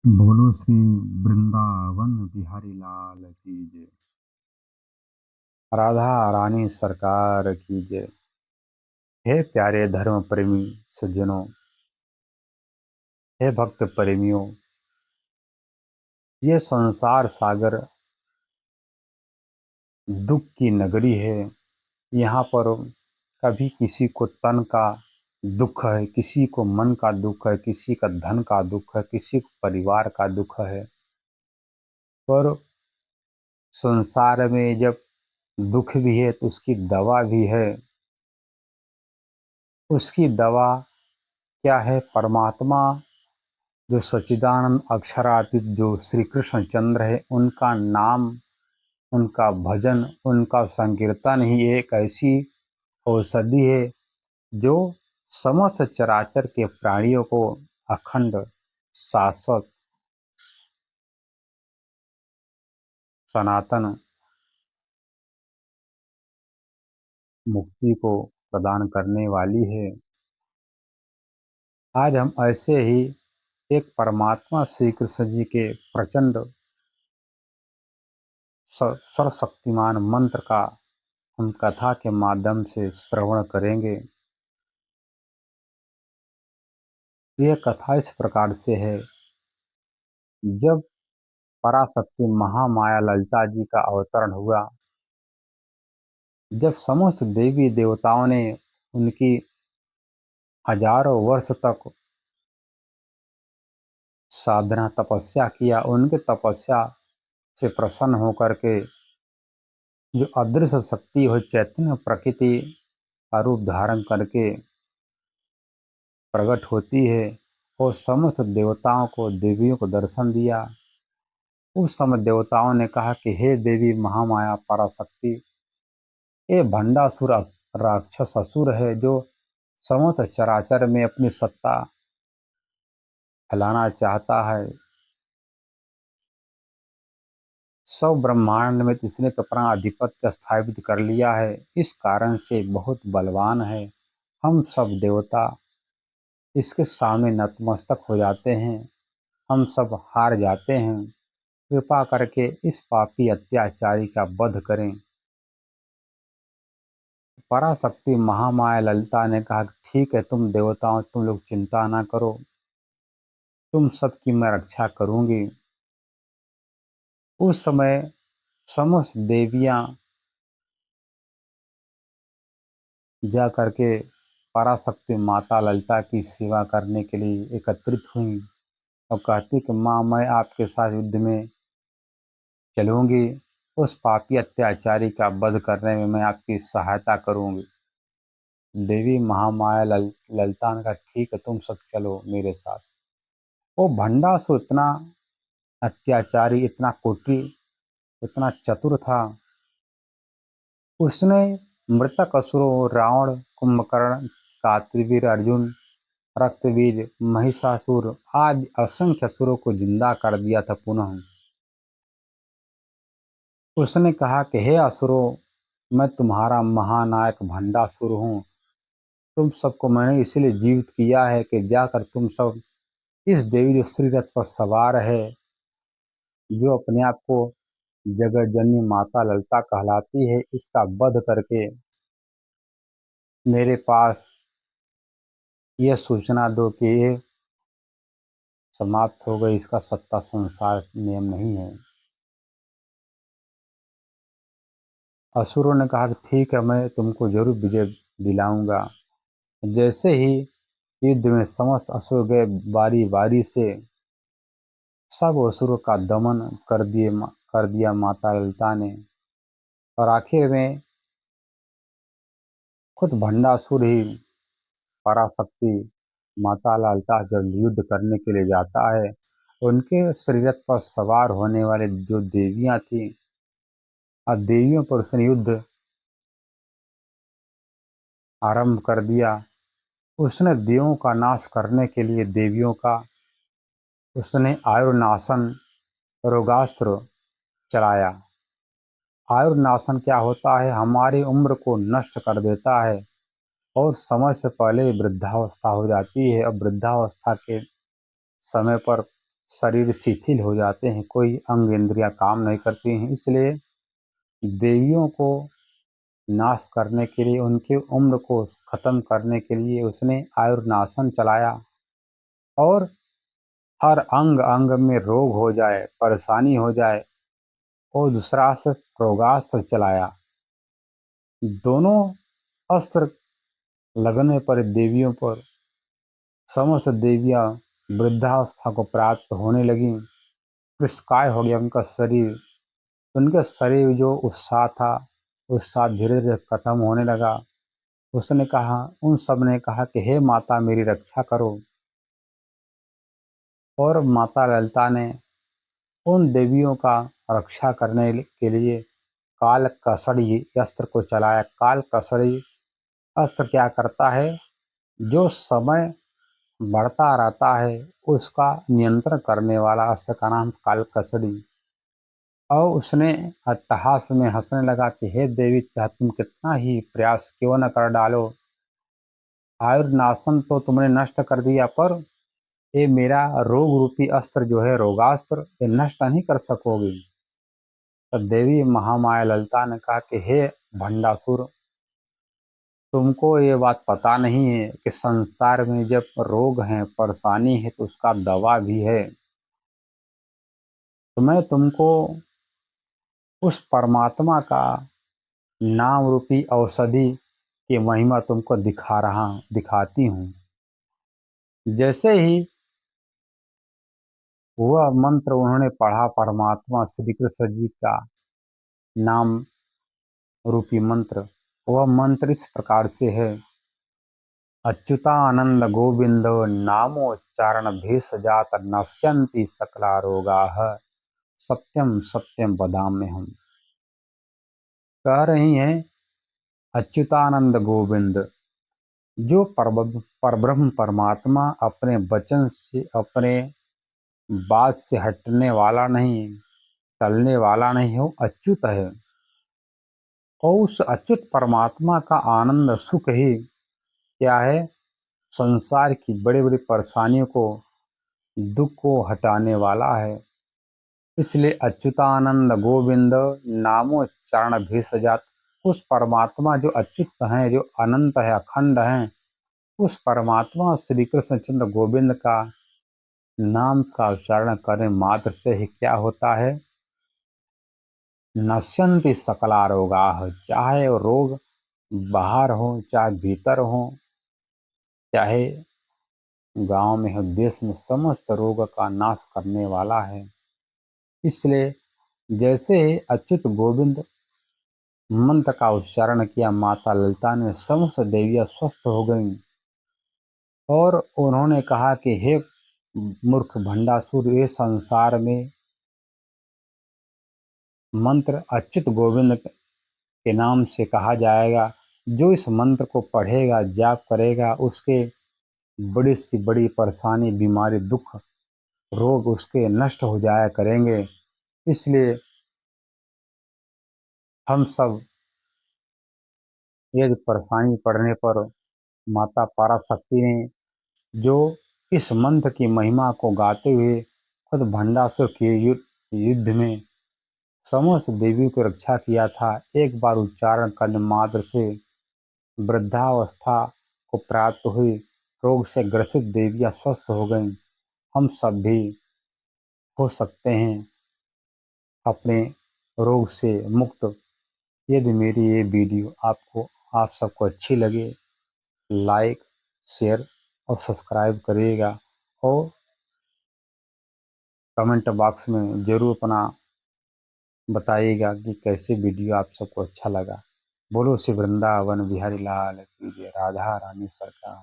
बोलो श्री वृंदावन बिहारी लाल की जय। राधा रानी सरकार की जय। हे प्यारे धर्म प्रेमी सज्जनों, हे भक्त प्रेमियों, ये संसार सागर दुख की नगरी है। यहाँ पर कभी किसी को तन का दुख है, किसी को मन का दुख है, किसी का धन का दुख है, किसी को परिवार का दुख है। पर संसार में जब दुख भी है तो उसकी दवा भी है। उसकी दवा क्या है? परमात्मा जो सच्चिदानंद अक्षरातीत जो श्री कृष्ण चंद्र है, उनका नाम, उनका भजन, उनका संकीर्तन ही एक ऐसी औषधि है जो समस्त चराचर के प्राणियों को अखंड, शाश्वत, सनातन मुक्ति को प्रदान करने वाली है। आज हम ऐसे ही एक परमात्मा श्री कृष्ण जी के प्रचंड सर्वशक्तिमान मंत्र का हम कथा के माध्यम से श्रवण करेंगे। यह कथा इस प्रकार से है। जब पराशक्ति महामाया ललिता जी का अवतरण हुआ, जब समस्त देवी देवताओं ने उनकी हजारों वर्ष तक साधना तपस्या किया, उनके तपस्या से प्रसन्न होकर के जो अदृश्य शक्ति हो चैतन्य प्रकृति का रूप धारण करके प्रकट होती है और समस्त देवताओं को, देवियों को दर्शन दिया। उस समय देवताओं ने कहा कि हे देवी महामाया पराशक्ति, ये भंडासुर राक्षस असुर है जो समस्त चराचर में अपनी सत्ता फैलाना चाहता है। सब ब्रह्मांड में इसने तो अपना आधिपत्य स्थापित कर लिया है, इस कारण से बहुत बलवान है। हम सब देवता इसके सामने नतमस्तक हो जाते हैं, हम सब हार जाते हैं। कृपा करके इस पापी अत्याचारी का वध करें। पराशक्ति महामाया ललिता ने कहा, ठीक है, तुम देवताओं, तुम लोग चिंता ना करो, तुम सबकी मैं रक्षा करूंगी। उस समय समस्त देवियां जा करके पराशक्ति माता ललिता की सेवा करने के लिए एकत्रित हुई और कहती कि माँ, मैं आपके साथ युद्ध में चलूंगी, उस पापी अत्याचारी का वध करने में मैं आपकी सहायता करूंगी। देवी महामाया ललिता ने कहा, ठीक है, तुम सब चलो मेरे साथ। वो भंडासुर इतना अत्याचारी, इतना कुटिल, इतना चतुर था। उसने मृतक असुरों, रावण, कुंभकर्ण, कात्रिवीर अर्जुन, रक्तबीज, महिषासुर आदि असंख्य असुरों को जिंदा कर दिया था पुनः। उसने कहा कि हे असुरों, मैं तुम्हारा महानायक भंडासुर हूँ। तुम सबको मैंने इसलिए जीवित किया है कि जाकर तुम सब इस देवी जो श्री रथ पर सवार है, जो अपने आप को जगत जननी माता ललिता कहलाती है, इसका वध करके मेरे पास यह सूचना दो कि ये समाप्त हो गई, इसका सत्ता संसार नियम नहीं है। असुरों ने कहा कि ठीक है, मैं तुमको जरूर विजय दिलाऊंगा। जैसे ही युद्ध में समस्त असुर गए, बारी बारी से सब असुरों का दमन कर दिया माता ललिता ने। और आखिर में खुद भंडासुर ही पराशक्ति माता ललिता जब युद्ध करने के लिए जाता है, उनके शरीरत पर सवार होने वाले जो देवियां थीं, और देवियों पर उसने युद्ध आरंभ कर दिया। उसने देवों का नाश करने के लिए देवियों का उसने आयुर्नाशन रोगास्त्र चलाया। आयुर्नाशन क्या होता है? हमारी उम्र को नष्ट कर देता है और समय से पहले वृद्धावस्था हो जाती है। और वृद्धावस्था के समय पर शरीर शिथिल हो जाते हैं, कोई अंग इंद्रियां काम नहीं करती हैं। इसलिए देवियों को नाश करने के लिए, उनकी उम्र को खत्म करने के लिए उसने आयुर्नाशन चलाया, और हर अंग अंग में रोग हो जाए, परेशानी हो जाए, और दूसरा अस्त्र रोगास्त्र चलाया। दोनों अस्त्र लगने पर देवियों पर समस्त देवियां वृद्धावस्था को प्राप्त होने लगी। कृशकाय हो गया उनका शरीर। उनके शरीर जो उत्साह था, उत्साह धीरे धीरे खत्म होने लगा। उसने कहा, उन सब ने कहा कि हे माता मेरी रक्षा करो। और माता ललिता ने उन देवियों का रक्षा करने के लिए काल कसड़ी अस्त्र को चलाया। काल कसड़ी अस्त्र क्या करता है, जो समय बढ़ता रहता है उसका नियंत्रण करने वाला अस्त्र का नाम काल कसड़ी। और उसने अट्टहास में हंसने लगा कि हे देवी, चाहे तुम कितना ही प्रयास क्यों न कर डालो, आयुर्नाशन तो तुमने नष्ट कर दिया, पर ये मेरा रोग रूपी अस्त्र जो है, रोगास्त्र, ये नष्ट नहीं कर सकोगी। तब देवी महामाया ललिता ने कहा कि हे भंडासुर, तुमको ये बात पता नहीं है कि संसार में जब रोग है, परेशानी है, तो उसका दवा भी है। तो मैं तुमको उस परमात्मा का नाम रूपी औषधि की महिमा तुमको दिखाती हूँ। जैसे ही वह मंत्र उन्होंने पढ़ा, परमात्मा श्री कृष्ण जी का नाम रूपी मंत्र, वह मंत्र इस प्रकार से है, अच्युतानंद गोविंद नामोच्चारण भेषजात नश्यन्ति सकला रोगाः सत्यम सत्यम वदाम्यहम्। कह रही हैं अच्युतानंद गोविंद, जो परब्रह्म परमात्मा अपने वचन से, अपने बात से हटने वाला नहीं, टलने वाला नहीं हो, अच्युत है। और उस अच्युत परमात्मा का आनंद सुख ही क्या है, संसार की बड़ी बड़ी परेशानियों को, दुख को हटाने वाला है। इसलिए अच्युतानंद गोविंद नामोच्चारण भेषजात, उस परमात्मा जो अच्युत हैं, जो अनंत है, अखंड हैं, उस परमात्मा श्री कृष्ण चंद्र गोविंद का नाम का उच्चारण करने मात्र से ही क्या होता है, नश्यन्ति सकला रोगाः, चाहे रोग बाहर हो, चाहे भीतर हो, चाहे गांव में हो, देश में, समस्त रोग का नाश करने वाला है। इसलिए जैसे ही अच्युत गोविंद मंत्र का उच्चारण किया, माता ललिता ने समस्त देवियां स्वस्थ हो गईं। और उन्होंने कहा कि हे मूर्ख भंडासुर, ये संसार में मंत्र अच्युत गोविंद के नाम से कहा जाएगा। जो इस मंत्र को पढ़ेगा, जाप करेगा, उसके बड़ी से बड़ी परेशानी, बीमारी, दुख, रोग उसके नष्ट हो जाया करेंगे। इसलिए हम सब यदि परेशानी पड़ने पर माता पराशक्ति ने जो इस मंत्र की महिमा को गाते हुए खुद भंडासुर के युद्ध में समस्त देवियों की रक्षा किया था, एक बार उच्चारण करने मात्र से वृद्धावस्था को प्राप्त हुई रोग से ग्रसित देवियां स्वस्थ हो गईं। हम सब भी हो सकते हैं अपने रोग से मुक्त। यदि मेरी ये वीडियो आप सबको अच्छी लगे, लाइक, शेयर और सब्सक्राइब करिएगा, और कमेंट बॉक्स में ज़रूर अपना बताइएगा कि कैसे वीडियो आप सबको अच्छा लगा। बोलो श्री वृंदावन बिहारी लाल की जय, राधा रानी सरकार।